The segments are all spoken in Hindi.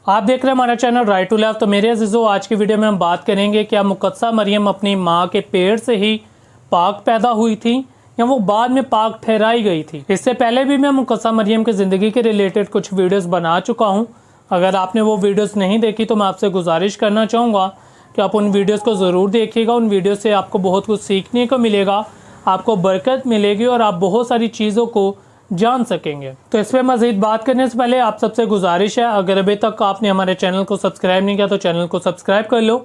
आप देख रहे हैं हमारा चैनल राइट टू लेफ्ट। तो मेरे अजीज़ों, आज की वीडियो में हम बात करेंगे क्या मुक़द्दसा मरियम अपनी माँ के पेट से ही पाक पैदा हुई थी या वो बाद में पाक ठहराई गई थी। इससे पहले भी मैं मुक़द्दसा मरियम की ज़िंदगी के रिलेटेड कुछ वीडियोस बना चुका हूँ। अगर आपने वो वीडियोस नहीं देखी तो मैं आपसे गुजारिश करना चाहूँगा कि आप उन वीडियोस को ज़रूर देखिएगा। उन वीडियो से आपको बहुत कुछ सीखने को मिलेगा, आपको बरकत मिलेगी और आप बहुत सारी चीज़ों को जान सकेंगे। तो इस पर मज़ीद बात करने से पहले आप सबसे गुजारिश है, अगर अभी तक आपने हमारे चैनल को सब्सक्राइब नहीं किया तो चैनल को सब्सक्राइब कर लो,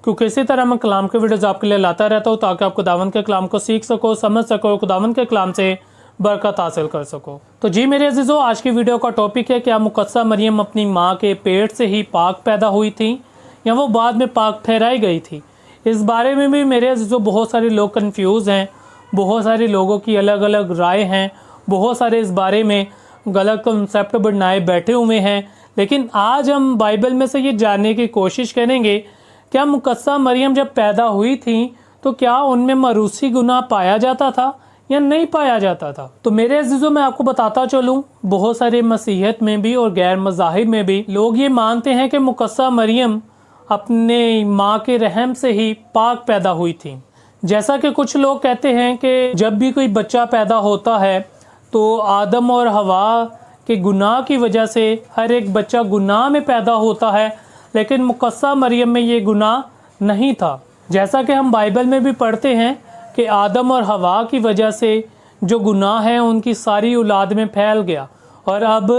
क्योंकि इसी तरह मैं कलाम के वीडियोज़ आपके लिए लाता रहता हूँ ताकि आप खुदावन के कलाम को सीख सको, समझ सको, खुदावन के कलाम से बरकत हासिल कर सको। तो जी मेरे अजीज़ों, आज की वीडियो का टॉपिक है क्या मुक़द्दसा मरियम अपनी माँ के पेट से ही पाक पैदा हुई थी या वो बाद में पाक ठहराई गई थी। इस बारे में भी मेरे अजीज़ों बहुत सारे लोग कन्फ्यूज़ हैं, बहुत सारे लोगों की अलग अलग राय हैं, बहुत सारे इस बारे में गलत कंसेप्ट बनाए बैठे हुए हैं। लेकिन आज हम बाइबल में से ये जानने की कोशिश करेंगे क्या मुक़द्दसा मरियम जब पैदा हुई थी तो क्या उनमें मरूसी गुनाह पाया जाता था या नहीं पाया जाता था। तो मेरे अजीज़ों, मैं आपको बताता चलूँ, बहुत सारे मसीहत में भी और गैर मज़ाहिब में भी लोग ये मानते हैं कि मुक़द्दसा मरियम अपने माँ के रहम से ही पाक पैदा हुई थी। जैसा कि कुछ लोग कहते हैं कि जब भी कोई बच्चा पैदा होता है तो आदम और हवा के गुनाह की वजह से हर एक बच्चा गुनाह में पैदा होता है, लेकिन मुक़द्दसा मरियम में ये गुनाह नहीं था। जैसा कि हम बाइबल में भी पढ़ते हैं कि आदम और हवा की वजह से जो गुनाह है उनकी सारी औलाद में फैल गया, और अब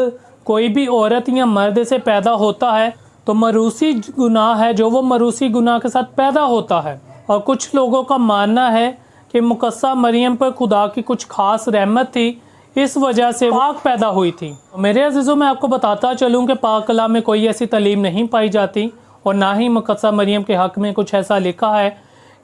कोई भी औरत या मर्द से पैदा होता है तो मरूसी गुनाह है जो वो मरूसी गुनाह के साथ पैदा होता है। और कुछ लोगों का मानना है कि मुक़द्दसा मरियम पर खुदा की कुछ ख़ास रहमत थी, इस वजह से पाक पैदा हुई थी। मेरे अजीज़ों, मैं आपको बताता चलूँ कि पाक कलाम में कोई ऐसी तालीम नहीं पाई जाती और ना ही मुक़द्दसा मरियम के हक़ में कुछ ऐसा लिखा है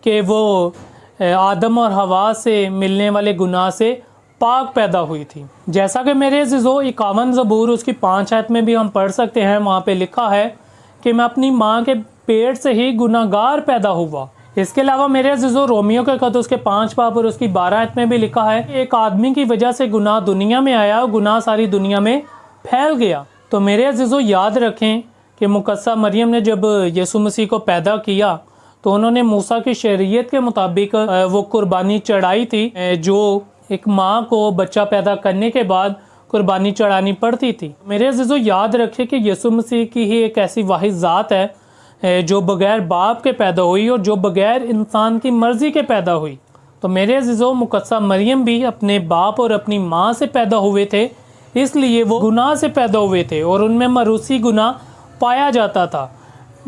कि वो आदम और हवा से मिलने वाले गुनाह से पाक पैदा हुई थी। जैसा कि मेरे अजीज़ों 51 ज़बूर उसकी 5 आयत में भी हम पढ़ सकते हैं, वहाँ पे लिखा है कि मैं अपनी माँ के पेट से ही गुनाहगार पैदा हुआ। इसके अलावा मेरे अजीज़ों, रोमियो के खत उसके 5 बाब और उसकी 12 आयत में भी लिखा है एक आदमी की वजह से गुनाह दुनिया में आया और गुनाह सारी दुनिया में फैल गया। तो मेरे अजीज़ों, याद रखें कि मुक़द्दसा मरियम ने जब यीशु मसीह को पैदा किया तो उन्होंने मूसा की शरीयत के मुताबिक वो कुर्बानी चढ़ाई थी, जो एक माँ को बच्चा पैदा करने के बाद कुर्बानी चढ़ानी पड़ती थी। मेरे अजीज़ों, याद रखें कि यीशु मसीह की ही एक ऐसी वाहिद ज़ात है जो बग़ैर बाप के पैदा हुई और जो बग़ैर इंसान की मर्ज़ी के पैदा हुई। तो मेरे अजीज़ों, मुक़द्दसा मरियम भी अपने बाप और अपनी माँ से पैदा हुए थे, इसलिए वो गुनाह से पैदा हुए थे और उनमें मरूसी गुनाह पाया जाता था।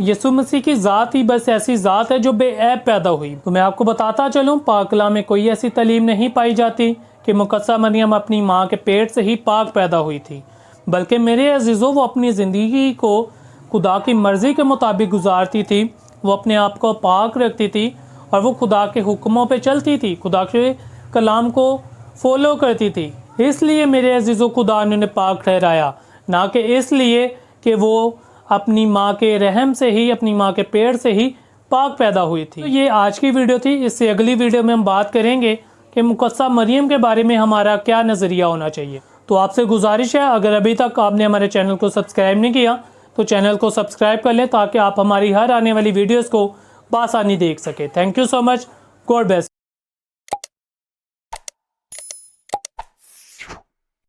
यीशु मसीह की ज़ात ही बस ऐसी ज़ात है जो बेऐब पैदा हुई। तो मैं आपको बताता चलूँ, पाक कलाम में कोई ऐसी तालीम नहीं पाई जाती कि मुक़द्दसा मरियम अपनी माँ के पेट से ही पाक पैदा हुई थी, बल्कि मेरे अजीज़ों वो अपनी ज़िंदगी को खुदा की मर्ज़ी के मुताबिक गुजारती थी। वो अपने आप को पाक रखती थी और वो खुदा के हुक्मों पे चलती थी, खुदा के कलाम को फॉलो करती थी। इसलिए मेरे अजीज़ों, खुदा ने उन्हें पाक ठहराया, ना कि इसलिए कि वो अपनी माँ के रहम से ही, अपनी माँ के पेट से ही पाक पैदा हुई थी। तो ये आज की वीडियो थी। इससे अगली वीडियो में हम बात करेंगे कि मुक़द्दसा मरियम के बारे में हमारा क्या नज़रिया होना चाहिए। तो आपसे गुजारिश है, अगर अभी तक आपने हमारे चैनल को सब्सक्राइब नहीं किया तो चैनल को सब्सक्राइब कर लें ताकि आप हमारी हर आने वाली वीडियोस को बआसानी देख सकें। Thank you so much. God bless.